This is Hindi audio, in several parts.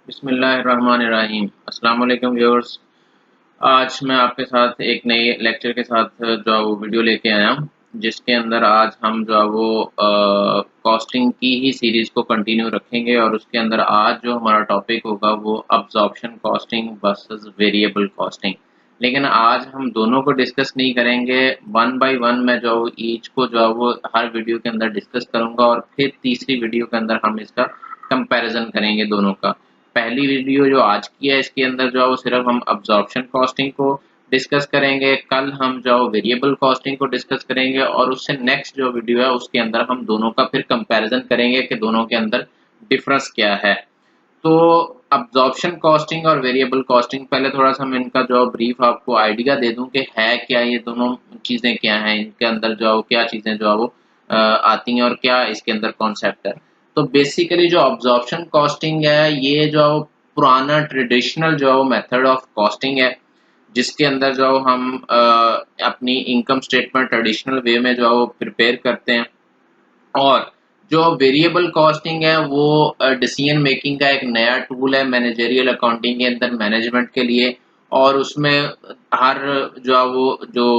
बिस्मिल्लाहिर्रहमानिर्रहीम। अस्सलाम वालेकुम व्यूअर्स। आज मैं आपके साथ एक नए लेक्चर के साथ जो है वो वीडियो लेके आया हूँ, जिसके अंदर आज हम जो है वो कॉस्टिंग की ही सीरीज को कंटिन्यू रखेंगे और उसके अंदर आज जो हमारा टॉपिक होगा वो absorption costing versus variable costing. लेकिन आज हम दोनों को डिस्कस नहीं करेंगे, वन बाय वन मैं जो ईच को जो है वो हर वीडियो के अंदर डिस्कस करूंगा और फिर तीसरी वीडियो के अंदर हम इसका कंपैरिजन करेंगे दोनों का। पहली वीडियो जो आज की है इसके अंदर जो है वो सिर्फ हम अब्जॉर्प्शन कॉस्टिंग को डिस्कस करेंगे, कल हम जो वेरिएबल कॉस्टिंग को डिस्कस करेंगे और उससे नेक्स्ट जो वीडियो है उसके अंदर हम दोनों का फिर कंपैरिजन करेंगे कि दोनों के अंदर डिफरेंस क्या है। तो अब्जॉर्प्शन कॉस्टिंग और वेरिएबल कॉस्टिंग, पहले थोड़ा सा मैं इनका जो ब्रीफ आपको आइडिया दे दूं कि है क्या, ये दोनों चीजें क्या हैं, इनके अंदर जो क्या चीजें जो है वो आती हैं और क्या इसके अंदर कॉन्सेप्ट है। तो बेसिकली जो अब्जॉर्प्शन कॉस्टिंग है ये जो पुराना ट्रेडिशनल जो मेथड ऑफ कॉस्टिंग है, जिसके अंदर जो हम अपनी इनकम स्टेटमेंट ट्रेडिशनल वे में जो प्रिपेयर करते हैं। और जो वेरिएबल कॉस्टिंग है वो डिसीजन मेकिंग का एक नया टूल है मैनेजरियल अकाउंटिंग के अंदर मैनेजमेंट के लिए। और उसमें हर जो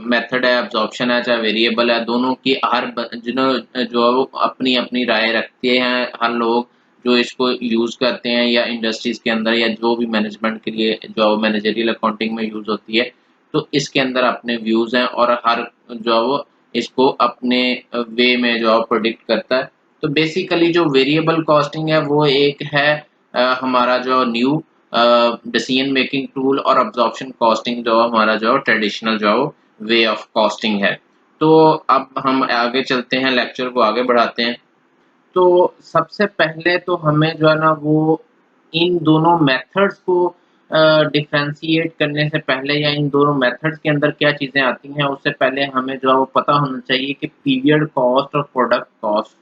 मेथड है, अब्जॉर्प्शन है चाहे वेरिएबल है, दोनों की हर जो है वो अपनी अपनी राय रखते हैं। हर लोग जो इसको यूज करते हैं या इंडस्ट्रीज के अंदर या जो भी मैनेजमेंट के लिए जो मैनेजरियल अकाउंटिंग में यूज होती है, तो इसके अंदर अपने व्यूज हैं और हर जो है वो इसको अपने वे में जो प्रोडिक्ट करता है। तो बेसिकली जो वेरिएबल कॉस्टिंग है वो एक है हमारा जो न्यू डिसीजन मेकिंग टूल, और अब्जॉर्प्शन कॉस्टिंग जो हमारा जो ट्रेडिशनल जो वे ऑफ कॉस्टिंग है। तो अब हम आगे चलते हैं, लेक्चर को आगे बढ़ाते हैं। तो सबसे पहले तो हमें जो है ना वो इन दोनों मेथड्स को डिफ्रेंशिएट करने से पहले या इन दोनों मेथड्स के अंदर क्या चीजें आती हैं उससे पहले हमें जो है वो पता होना चाहिए कि पीरियड कॉस्ट और प्रोडक्ट कॉस्ट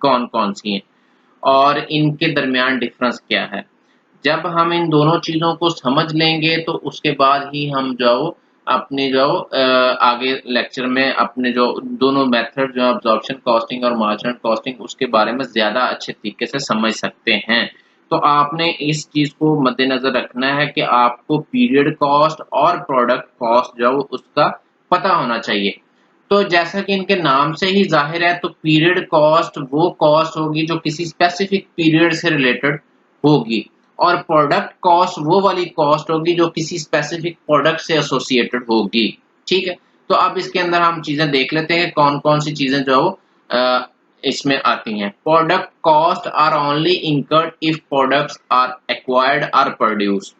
कौन कौन सी हैं और इनके दरमियान डिफरेंस क्या है। जब हम इन दोनों चीजों को समझ लेंगे तो उसके बाद ही हम जो अपने जो आगे लेक्चर में अपने जो दोनों मेथड जो अब्जॉर्प्शन कॉस्टिंग और मार्जिनल कॉस्टिंग उसके बारे में ज्यादा अच्छे तरीके से समझ सकते हैं। तो आपने इस चीज को मद्देनजर रखना है कि आपको पीरियड कॉस्ट और प्रोडक्ट कॉस्ट जो उसका पता होना चाहिए। तो जैसा कि इनके नाम से ही जाहिर है, तो पीरियड कॉस्ट वो कॉस्ट होगी जो किसी स्पेसिफिक पीरियड से रिलेटेड होगी और प्रोडक्ट कॉस्ट वो वाली कॉस्ट होगी जो किसी स्पेसिफिक प्रोडक्ट से एसोसिएटेड होगी। ठीक है, तो अब इसके अंदर हम चीजें देख लेते हैं कौन कौन सी चीजें जो इसमें आती हैं। Product cost are only incurred if products are acquired or produced.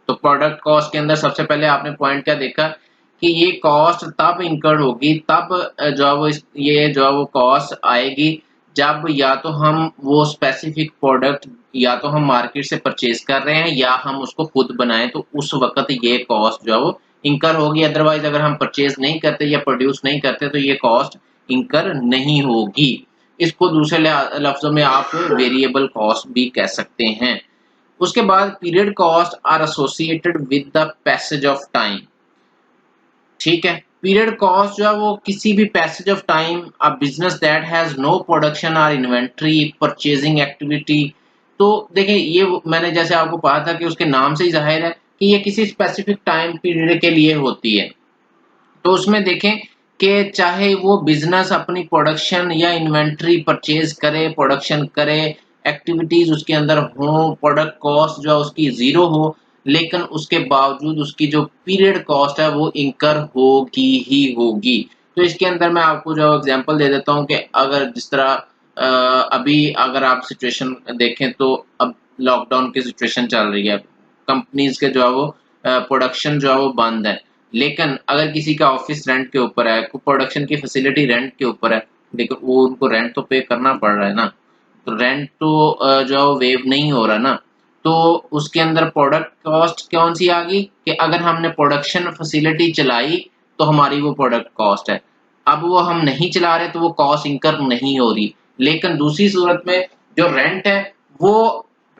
तो प्रोडक्ट कॉस्ट के अंदर सबसे पहले आपने पॉइंट क्या देखा कि ये कॉस्ट तब इंकर्ड होगी, तब जो है वो ये जो है वो कॉस्ट आएगी जब या तो हम वो स्पेसिफिक प्रोडक्ट या तो हम मार्केट से परचेज कर रहे हैं या हम उसको खुद बनाएं, तो उस वक्त ये कॉस्ट जो है वो इंकर होगी। अदरवाइज अगर हम परचेज नहीं करते या प्रोड्यूस नहीं करते तो ये कॉस्ट इंकर नहीं होगी। इसको दूसरे लफ्जों में आप वेरिएबल कॉस्ट भी कह सकते हैं। उसके बाद period cost are associated with the passage of time. ठीक है, पीरियड कॉस्ट जो है वो किसी भी passage of time, a business that has no production और इन्वेंट्री परचेजिंग एक्टिविटी। तो देखिए ये मैंने जैसे आपको कहा था कि उसके नाम से ही जाहिर है कि ये किसी स्पेसिफिक टाइम पीरियड के लिए होती है। तो उसमें देखें कि चाहे वो बिजनेस अपनी प्रोडक्शन या इन्वेंट्री परचेज करे, प्रोडक्शन करे, एक्टिविटीज उसके अंदर हो, प्रोडक्ट कॉस्ट जो उसकी जीरो हो, लेकिन उसके बावजूद उसकी जो पीरियड कॉस्ट है वो इंकर होगी ही होगी। तो इसके अंदर मैं आपको जो एग्जांपल दे देता हूं कि अगर जिस तरह अभी अगर आप सिचुएशन देखें तो अब लॉकडाउन की सिचुएशन चल रही है, कंपनीज के जो है वो प्रोडक्शन जो है वो बंद है, लेकिन अगर किसी का ऑफिस रेंट के ऊपर है, प्रोडक्शन की फैसिलिटी रेंट के ऊपर है, लेकिन वो उनको रेंट तो पे करना पड़ रहा है ना, तो रेंट तो जो वेव नहीं हो रहा ना, तो उसके अंदर प्रोडक्ट कॉस्ट कौन सी आ गई कि अगर हमने प्रोडक्शन फैसिलिटी चलाई तो हमारी वो प्रोडक्ट कॉस्ट है। अब वो हम नहीं चला रहे तो वो कॉस्ट इंकर नहीं हो रही। लेकिन दूसरी सूरत में जो रेंट है वो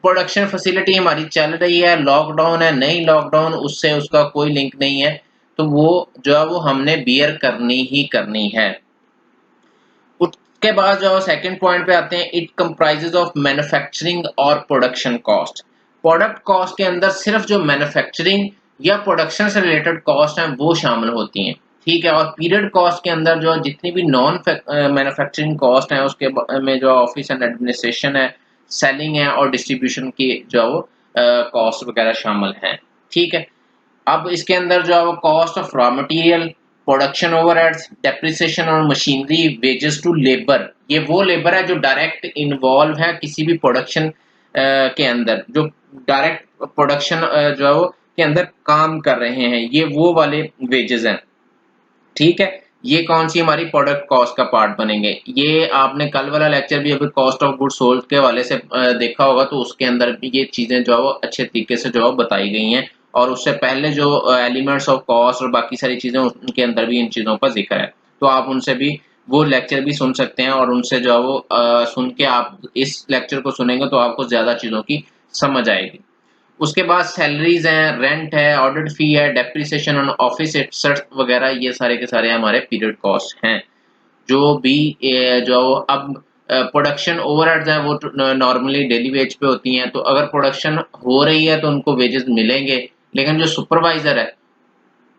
प्रोडक्शन फैसिलिटी हमारी चल रही है, लॉकडाउन है नहीं लॉकडाउन उससे उसका कोई लिंक नहीं है, तो वो जो है वो हमने बियर करनी ही करनी है। उसके बाद जो सेकंड पॉइंट पे आते हैं, इट कंप्राइजेज ऑफ मैन्युफैक्चरिंग और प्रोडक्शन कॉस्ट। प्रोडक्ट कॉस्ट के अंदर सिर्फ जो मैन्युफैक्चरिंग या प्रोडक्शन से रिलेटेड कॉस्ट हैं वो शामिल होती हैं, ठीक है। और पीरियड कॉस्ट के अंदर जो जितनी भी नॉन मैन्युफैक्चरिंग कॉस्ट है उसके में जो ऑफिस एंड एडमिनिस्ट्रेशन है, सेलिंग है और डिस्ट्रीब्यूशन की जो कॉस्ट वगैरह शामिल हैं, ठीक है। अब इसके अंदर जो है वो cost of raw material, production overheads, depreciation और मशीनरी, वेजेस टू लेबर, ये वो लेबर है जो डायरेक्ट इन्वॉल्व है किसी भी प्रोडक्शन के अंदर, जो डायरेक्ट प्रोडक्शन जो है वो के अंदर काम कर रहे हैं, ये वो वाले वेजेस हैं, ठीक है। ये कौन सी हमारी प्रोडक्ट कॉस्ट का पार्ट बनेंगे। ये आपने कल वाला लेक्चर भी अभी कॉस्ट ऑफ गुड्स सोल्ड के वाले से देखा होगा, तो उसके अंदर भी ये चीजें जो है वो अच्छे तरीके से जो है बताई गई हैं, और उससे पहले जो एलिमेंट्स ऑफ कॉस्ट और बाकी सारी चीजें उनके अंदर भी इन चीजों का जिक्र है, तो आप उनसे भी वो लेक्चर भी सुन सकते हैं, और उनसे जो है वो सुन के आप इस लेक्चर को सुनेंगे तो आपको ज्यादा चीजों की समझ आएगी। उसके बाद सैलरीज हैं, रेंट है, ऑडिट फी है, डेप्रिसिएशन ऑन ऑफिस एसेट्स वगैरह, ये सारे के सारे हमारे पीरियड कॉस्ट हैं। जो भी जो अब प्रोडक्शन ओवरहेड्स हैं वो नॉर्मली डेली वेज पे होती हैं, तो अगर प्रोडक्शन हो रही है तो उनको वेजेस मिलेंगे, लेकिन जो सुपरवाइजर है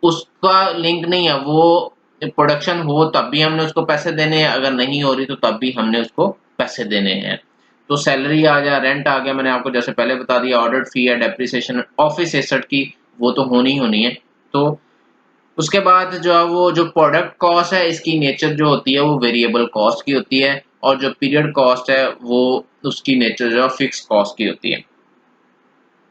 उसका लिंक नहीं है, वो प्रोडक्शन हो तब भी हमने उसको पैसे देने हैं, अगर नहीं हो रही तो तब भी हमने उसको पैसे देने हैं। तो सैलरी आ गया, रेंट आ गया, मैंने आपको जैसे पहले बता दिया, ऑडिट फी है, डेप्रिसिएशन ऑफिस एसेट की वो तो होनी होनी है। तो उसके बाद जो है वो जो प्रोडक्ट कॉस्ट है इसकी नेचर जो होती है वो वेरिएबल कॉस्ट की होती है, और जो पीरियड कॉस्ट है वो उसकी नेचर जो है फिक्स कॉस्ट की होती है।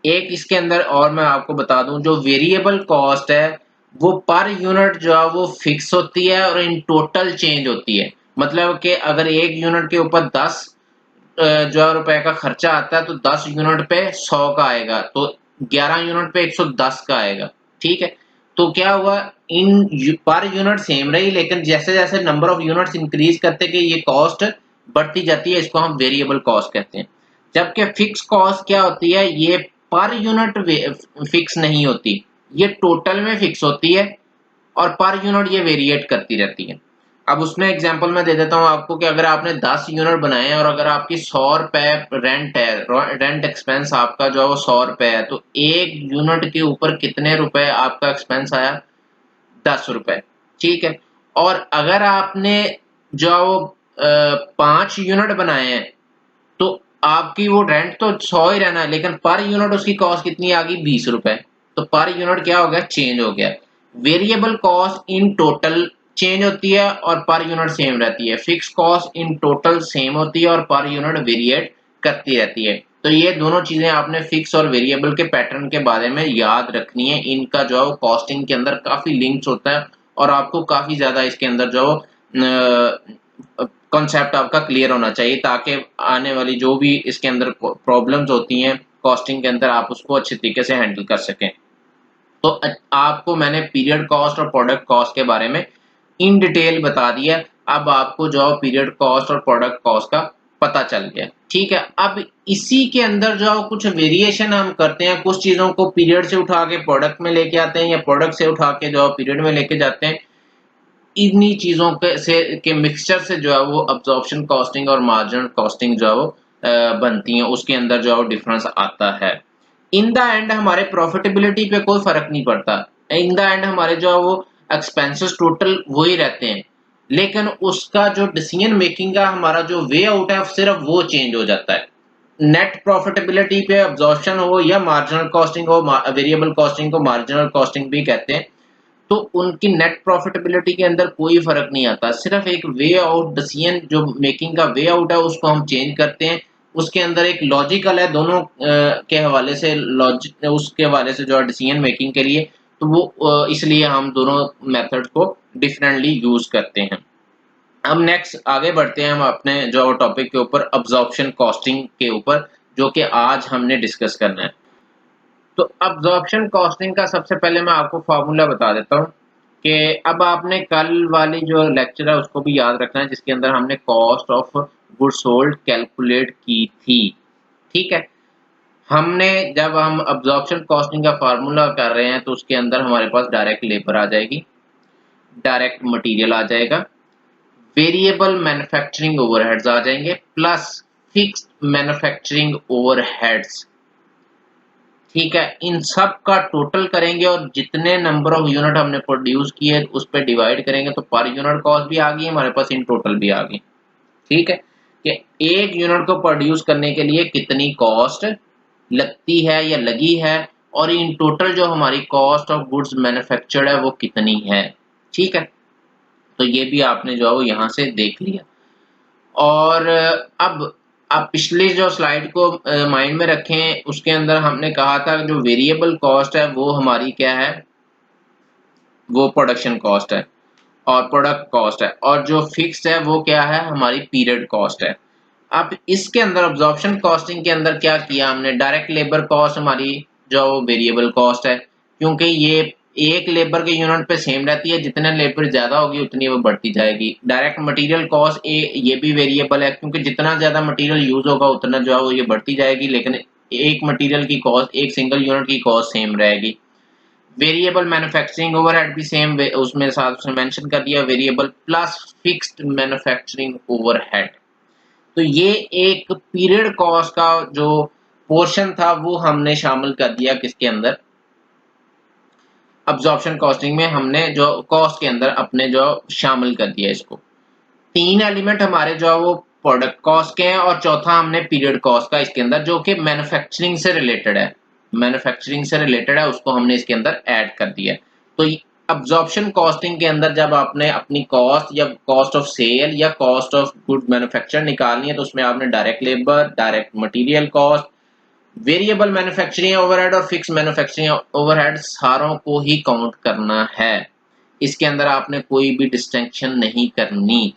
एक इसके अंदर और मैं आपको बता दूं, जो वेरिएबल कॉस्ट है वो पर यूनिट जो है वो फिक्स होती है और इन टोटल चेंज होती है। मतलब कि अगर एक यूनिट के ऊपर 10 जो रुपए का खर्चा आता है तो 10 यूनिट पे 100 का आएगा, तो 11 यूनिट पे 110 का आएगा, ठीक है। तो क्या हुआ, इन पर यूनिट सेम रही, लेकिन जैसे जैसे नंबर ऑफ यूनिट्स इंक्रीज करते गए ये कॉस्ट बढ़ती जाती है, इसको हम वेरिएबल कॉस्ट कहते हैं। जबकि फिक्स कॉस्ट क्या होती है, ये पर यूनिट फिक्स नहीं होती, ये टोटल में फिक्स होती है और पर यूनिट ये वेरिएट करती रहती है। अब उसमें एग्जांपल मैं दे देता हूं आपको कि अगर आपने 10 यूनिट बनाए हैं और अगर आपकी 100 रुपए रेंट है, रेंट एक्सपेंस आपका जो है वो 100 रुपए है, तो एक यूनिट के ऊपर कितने रुपए आपका एक्सपेंस आया, 10 रुपए, ठीक है। और अगर आपने जो है वो 5 यूनिट बनाए हैं तो आपकी वो रेंट तो 100 ही रहना है, लेकिन पर यूनिट उसकी कॉस्ट कितनी आ गई, 20 रुपए। तो पर यूनिट क्या हो गया, चेंज हो गया। Variable cost in total change होती है और पर यूनिट सेम रहती है, fix cost in total same होती है और पर यूनिट वेरिएट करती रहती है। तो ये दोनों चीजें आपने फिक्स और वेरिएबल के पैटर्न के बारे में याद रखनी है। इनका जो है कॉस्टिंग के अंदर काफी लिंक्स होता है और आपको काफी ज्यादा इसके अंदर जो कॉन्सेप्ट आपका क्लियर होना चाहिए, ताकि आने वाली जो भी इसके अंदर प्रॉब्लम्स होती हैं कॉस्टिंग के अंदर आप उसको अच्छे तरीके से हैंडल कर सकें। तो आपको मैंने पीरियड कॉस्ट और प्रोडक्ट कॉस्ट के बारे में इन डिटेल बता दिया। अब आपको जो पीरियड कॉस्ट और प्रोडक्ट कॉस्ट का पता चल गया, ठीक है। अब इसी के अंदर जो कुछ वेरिएशन हम करते हैं, कुछ चीजों को पीरियड से उठा के प्रोडक्ट में लेके आते हैं या प्रोडक्ट से उठा के जो पीरियड में लेके जाते हैं। इन्हीं चीजों के मिक्सचर से जो है वो अब्जॉर्प्शन कॉस्टिंग और मार्जिनल कॉस्टिंग जो है वो बनती है, उसके अंदर जो है डिफरेंस आता है। इन द एंड हमारे प्रॉफिटेबिलिटी पे कोई फर्क नहीं पड़ता, इन द एंड हमारे जो है वो एक्सपेंसेस टोटल वही रहते हैं, लेकिन उसका जो डिसीजन मेकिंग का हमारा जो वे आउट है सिर्फ वो चेंज हो जाता है। नेट प्रॉफिटेबिलिटी पे अब्जॉर्प्शन हो या मार्जिनल कॉस्टिंग हो, वेरिएबल कॉस्टिंग को मार्जिनल कॉस्टिंग भी कहते हैं, तो उनकी नेट प्रॉफिटेबिलिटी के अंदर कोई फर्क नहीं आता, सिर्फ एक वे आउट डिसीजन जो मेकिंग का वे आउट है उसको हम चेंज करते हैं। उसके अंदर एक लॉजिकल है दोनों के हवाले से, लॉजिक उसके हवाले से जो है डिसीजन मेकिंग के लिए, तो वो इसलिए हम दोनों मेथड को डिफरेंटली यूज करते हैं। अब नेक्स्ट आगे बढ़ते हैं हम अपने जो टॉपिक के ऊपर, अब्जॉर्प्शन कॉस्टिंग के ऊपर, जो कि आज हमने डिस्कस करना है। तो अब्जॉर्प्शन कॉस्टिंग का सबसे पहले मैं आपको फार्मूला बता देता हूँ कि अब आपने कल वाली जो लेक्चर है उसको भी याद रखना है, जिसके अंदर हमने cost of goods sold calculate की थी, ठीक है। हमने जब हम अब्जॉर्प्शन कॉस्टिंग का फार्मूला कर रहे हैं तो उसके अंदर हमारे पास डायरेक्ट लेबर आ जाएगी, डायरेक्ट मटेरियल आ जाएगा, वेरिएबल मैन्युफैक्चरिंग ओवरहेड्स आ जाएंगे प्लस फिक्स्ड मैन्युफैक्चरिंग ओवरहेड्स। ठीक है, इन सब का टोटल करेंगे और जितने नंबर ऑफ यूनिट हमने प्रोड्यूस किए उस पर डिवाइड करेंगे तो पर यूनिट कॉस्ट भी आ गई हमारे पास, इन टोटल भी आ गई। ठीक है, कि एक यूनिट को प्रोड्यूस करने के लिए कितनी कॉस्ट लगती है या लगी है, और इन टोटल जो हमारी कॉस्ट ऑफ गुड्स मैन्युफैक्चर्ड है वो कितनी है। ठीक है, तो ये भी आपने जो है वो यहाँ से देख लिया। और अब आप पिछली जो स्लाइड को माइंड में रखें, उसके अंदर हमने कहा था जो वेरिएबल कॉस्ट है वो हमारी क्या है, वो प्रोडक्शन कॉस्ट है और प्रोडक्ट कॉस्ट है, और जो फिक्स्ड है वो क्या है, हमारी पीरियड कॉस्ट है। अब इसके अंदर अब्जॉर्प्शन कॉस्टिंग के अंदर क्या किया हमने, डायरेक्ट लेबर कॉस्ट हमारी जो वेरिएबल कॉस्ट है, क्योंकि ये एक लेबर के यूनिट पे सेम रहती है, जितने लेबर ज्यादा होगी उतनी वो बढ़ती जाएगी। डायरेक्ट मटेरियल कॉस्ट ये भी वेरिएबल है, क्योंकि जितना ज्यादा मटेरियल यूज होगा उतना जो है वो ये बढ़ती जाएगी, लेकिन एक मटेरियल की कॉस्ट, एक सिंगल यूनिट की कॉस्ट सेम रहेगी। वेरिएबल मैन्युफैक्चरिंग ओवरहेड भी सेम उसमें साथ उसने मेंशन कर दिया, variable plus fixed manufacturing overhead. तो ये एक पीरियड कॉस्ट का जो पोर्शन था वो हमने शामिल कर दिया किसके अंदर, अब्जॉर्प्शन कॉस्टिंग में हमने जो कॉस्ट के अंदर अपने जो शामिल कर दिया इसको। तीन एलिमेंट हमारे जो वो प्रोडक्ट कॉस्ट के हैं और चौथा हमने पीरियड कॉस्ट का इसके अंदर, जो कि मैन्युफैक्चरिंग से रिलेटेड है, मैन्युफैक्चरिंग से रिलेटेड है, उसको हमने इसके अंदर ऐड कर दिया। तो अब्जॉर्प्शन कॉस्टिंग के अंदर जब आपने अपनी कॉस्ट या कॉस्ट ऑफ सेल या कॉस्ट ऑफ गुड मैन्युफैक्चर निकालनी है तो उसमें आपने direct labour, direct material cost, variable manufacturing overhead और फिक्स मैन्युफैक्चरिंग ओवरहेड सारों को ही काउंट करना है। इसके अंदर आपने कोई भी डिस्टिंक्शन नहीं करनी।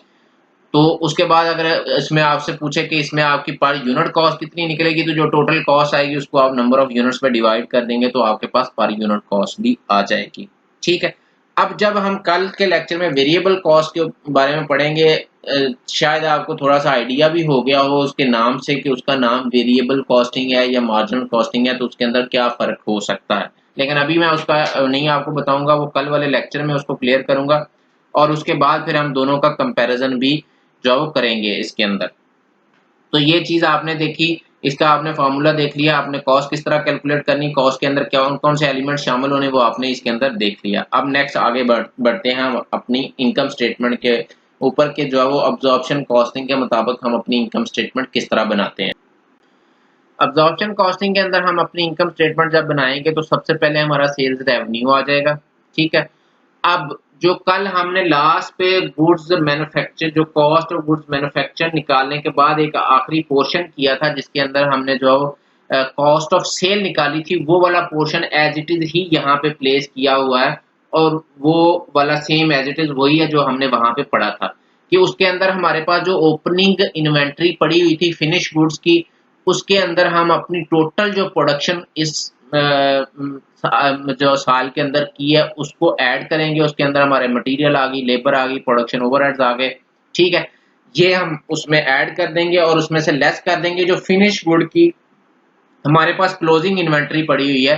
तो उसके बाद अगर इसमें आपसे पूछे कि इसमें आपकी पर यूनिट कॉस्ट कितनी निकलेगी, तो जो टोटल कॉस्ट आएगी उसको आप नंबर ऑफ यूनिट्स पे डिवाइड कर देंगे तो आपके पास पर यूनिट कॉस्ट भी आ जाएगी। ठीक है, अब जब हम कल के लेक्चर में वेरिएबल कॉस्ट के बारे में पढ़ेंगे, शायद आपको थोड़ा सा आइडिया भी हो गया हो उसके नाम से कि उसका नाम वेरिएबल कॉस्टिंग है या मार्जिनल कॉस्टिंग है, तो उसके अंदर क्या फर्क हो सकता है। लेकिन अभी मैं उसका नहीं आपको बताऊंगा, वो कल वाले लेक्चर में उसको क्लियर करूंगा और उसके बाद फिर हम दोनों का कंपैरिजन भी जो करेंगे इसके अंदर। तो ये चीज आपने देखी, इसका आपने फार्मूला देख लिया, आपने कॉस्ट किस तरह कैलकुलेट करनी, कॉस्ट के अंदर कौन कौन से एलिमेंट शामिल होने वो आपने इसके अंदर देख लिया। अब नेक्स्ट आगे बढ़ते हैं हम अपनी इनकम स्टेटमेंट के ऊपर के जो है वो अब्जॉर्प्शन कॉस्टिंग के मुताबिक हम अपनी इनकम स्टेटमेंट किस तरह बनाते हैं। अब्जॉर्प्शन कॉस्टिंग के अंदर हम अपनी इनकम स्टेटमेंट जब बनाएंगे तो सबसे पहले हमारा सेल्स रेवेन्यू आ जाएगा। ठीक है, अब जो कल हमने लास्ट पे गुड्स मैन्युफैक्चर, जो कॉस्ट ऑफ गुड्स मैन्युफैक्चर निकालने के बाद एक आखिरी पोर्शन किया था जिसके अंदर हमने जो कॉस्ट ऑफ सेल निकाली थी, वो वाला पोर्शन एज इट इज ही यहाँ पे प्लेस किया हुआ है और वो वाला सेम एज इट इज वही है जो हमने वहां पे पढ़ा था कि उसके अंदर हमारे पास जो ओपनिंग इन्वेंट्री पड़ी हुई थी फिनिश गुड्स की, उसके अंदर हम अपनी टोटल जो प्रोडक्शन इस जो साल के अंदर की है उसको ऐड करेंगे। उसके अंदर हमारे मटेरियल आ गई, लेबर आ गई, प्रोडक्शन ओवरहेड्स आ गए। ठीक है, ये हम उसमें ऐड कर देंगे और उसमें से लेस कर देंगे जो फिनिश गुड की हमारे पास क्लोजिंग इन्वेंट्री पड़ी हुई है,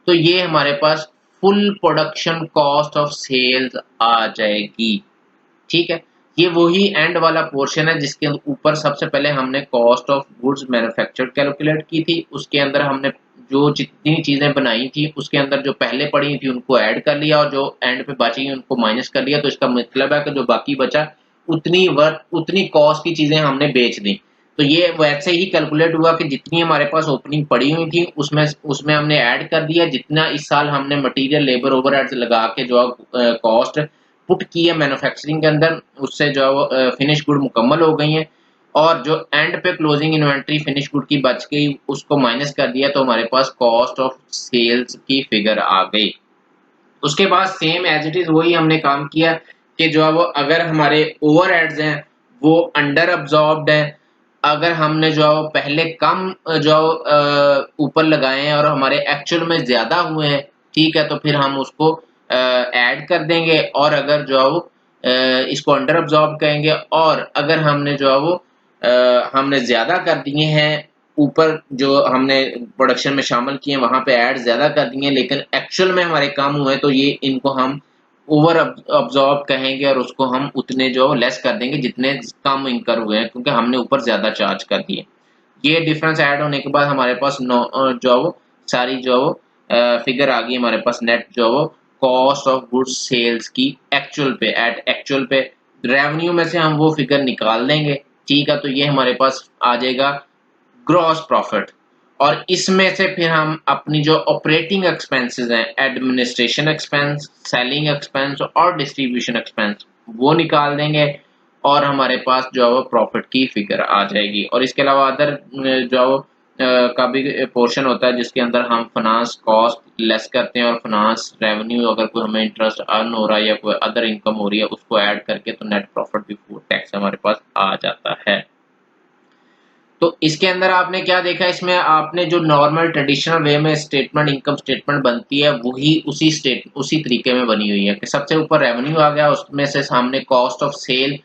तो ये हमारे पास full production cost of sales आ जाएगी। ठीक है, ये वही एंड वाला पोर्शन है जिसके ऊपर सबसे पहले हमने cost of goods manufactured calculate की थी। उसके अंदर हमने जो जितनी चीजें बनाई थी उसके अंदर जो पहले पड़ी थी उनको ऐड कर लिया और जो एंड पे बची उनको माइनस कर लिया। तो इसका मतलब है कि जो बाकी बचा उतनी कॉस्ट की चीजें हमने बेच दी। तो ये वैसे ही कैलकुलेट हुआ कि जितनी हमारे पास ओपनिंग पड़ी हुई थी उसमें हमने ऐड कर दिया, जितना इस साल हमने मटेरियल लेबर ओवरहेड्स लगा के जो कॉस्ट पुट की है मैन्युफैक्चरिंग के अंदर, उससे जो है फिनिश गुड मुकम्मल हो गई है और जो एंड पे क्लोजिंग इन्वेंट्री फिनिश गुड की बच गई उसको माइनस कर दिया तो हमारे पास कॉस्ट ऑफ सेल्स की फिगर आ गई। उसके बाद सेम एज इट इज वही हमने काम किया कि जो है वो अगर हमारे ओवरहेड्स हैं वो अंडर अब्जॉर्ब्ड है, अगर हमने जो है पहले कम जो ऊपर लगाए हैं और हमारे एक्चुअल में ज्यादा हुए हैं, ठीक है, तो फिर हम उसको ऐड कर देंगे और अगर जो है वो इसको अंडर अब्जॉर्ब कहेंगे और अगर हमने जो है वो हमने ज्यादा कर दिए हैं ऊपर जो हमने प्रोडक्शन में शामिल किए वहां पे ऐड ज्यादा कर दिए लेकिन एक्चुअल में हमारे कम हुए तो ये इनको हम ओवर अब्जॉर्ब कहेंगे और उसको हम उतने जो लेस कर देंगे जितने कम इंकर हुए हैं, क्योंकि हमने ऊपर ज्यादा चार्ज कर दिए। ये डिफरेंस ऐड होने के बाद हमारे पास जो वो सारी जो फिगर आ गई हमारे पास, नेट जो वो कॉस्ट ऑफ गुड्स सेल्स की एक्चुअल पे, एट एक्चुअल पे रेवेन्यू में से हम वो फिगर निकाल देंगे। ठीक है, तो ये हमारे पास आ जाएगा ग्रॉस प्रॉफिट। और इसमें से फिर हम अपनी जो ऑपरेटिंग एक्सपेंसेस हैं, एडमिनिस्ट्रेशन एक्सपेंस, सेलिंग एक्सपेंस और डिस्ट्रीब्यूशन एक्सपेंस, वो निकाल देंगे और हमारे पास जो है वो प्रॉफिट की फिगर आ जाएगी। और इसके अलावा अदर जो का भी पोर्शन होता है जिसके अंदर हम फाइनेंस कॉस्ट लेस करते हैं और फाइनेंस रेवेन्यू, अगर कोई हमें इंटरेस्ट अर्न हो रहा है या कोई अदर इनकम हो रही है, उसको ऐड करके तो नेट प्रॉफिट बिफोर टैक्स हमारे पास आ जाता है। तो इसके अंदर आपने क्या देखा, इसमें आपने जो नॉर्मल ट्रेडिशनल वे में स्टेटमेंट, इनकम स्टेटमेंट बनती है, वही उसी तरीके में बनी हुई है कि सबसे ऊपर रेवेन्यू आ गया, उसमें से सामने कॉस्ट ऑफ सेल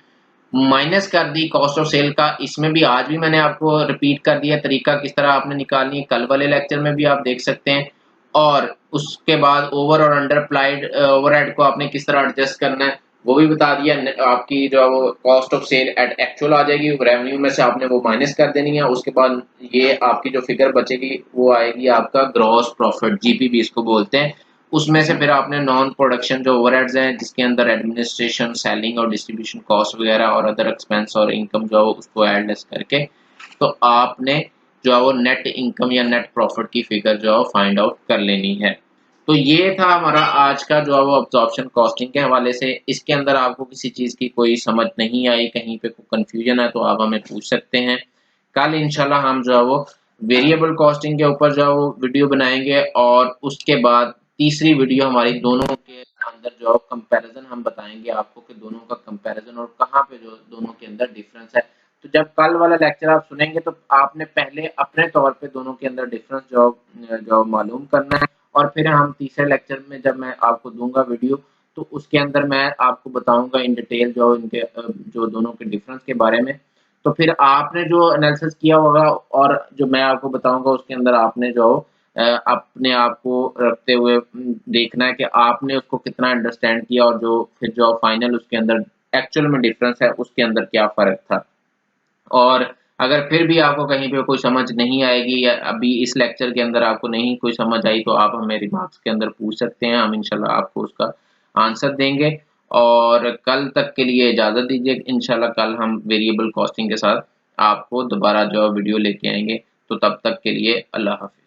माइनस कर दी कॉस्ट ऑफ सेल का। इसमें भी आज भी मैंने आपको रिपीट कर दिया तरीका किस तरह आपने निकालनी है, कल वाले लेक्चर में भी आप देख सकते हैं। और उसके बाद ओवर और अंडर अप्लाइड ओवरहेड को आपने किस तरह एडजस्ट करना है वो भी बता दिया। आपकी जो वो cost of sale at actual आ जाएगी, रेवेन्यू में से आपने वो माइनस कर देनी है। उसके बाद ये आपकी जो फिगर बचेगी वो आएगी आपका ग्रॉस प्रॉफिट, जीपीबी इसको बोलते हैं। उसमें से फिर आपने नॉन प्रोडक्शन जो ओवरहेड्स हैं जिसके अंदर एडमिनिस्ट्रेशन, सेलिंग और डिस्ट्रीब्यूशन कॉस्ट वगैरह और अदर एक्सपेंस और इनकम जो है उसको एड लेस करके तो आपने जो है वो नेट इनकम या नेट प्रॉफिट की फिगर जो है फाइंड आउट कर लेनी है। तो ये था हमारा आज का जो है वो अब्जॉर्प्शन कॉस्टिंग के हवाले से। इसके अंदर आपको किसी चीज की कोई समझ नहीं आई, कहीं पे कोई कंफ्यूजन है तो आप हमें पूछ सकते हैं। कल इंशाल्लाह हम जो है वो वेरिएबल कॉस्टिंग के ऊपर जो है वो वीडियो बनाएंगे और उसके बाद तीसरी वीडियो हमारी दोनों के अंदर जो है कंपैरिजन हम बताएंगे आपको कि दोनों का कंपैरिजन और कहाँ पे जो दोनों के अंदर डिफरेंस है। तो जब कल वाला लेक्चर आप सुनेंगे तो आपने पहले अपने तौर पे दोनों के अंदर डिफरेंस जो मालूम करना है, और फिर हम तीसरे लेक्चर में जब मैं आपको दूंगा वीडियो तो उसके अंदर मैं आपको बताऊंगा इन डिटेल जो इनके जो दोनों के डिफरेंस के बारे में। तो फिर आपने जो एनालिसिस किया होगा और जो मैं आपको बताऊंगा उसके अंदर आपने जो अपने आप को रखते हुए देखना है कि आपने उसको कितना अंडरस्टैंड किया और जो फिर जो फाइनल उसके अंदर एक्चुअल में डिफरेंस है उसके अंदर क्या फर्क था। और अगर फिर भी आपको कहीं पे कोई समझ नहीं आएगी या अभी इस लेक्चर के अंदर आपको नहीं कोई समझ आई तो आप हमें रिमार्क्स के अंदर पूछ सकते हैं, हम इंशाल्लाह आपको उसका आंसर देंगे। और कल तक के लिए इजाज़त दीजिए, इंशाल्लाह कल हम वेरिएबल कॉस्टिंग के साथ आपको दोबारा जो वीडियो लेके आएंगे। तो तब तक के लिए अल्लाह हाफिज़।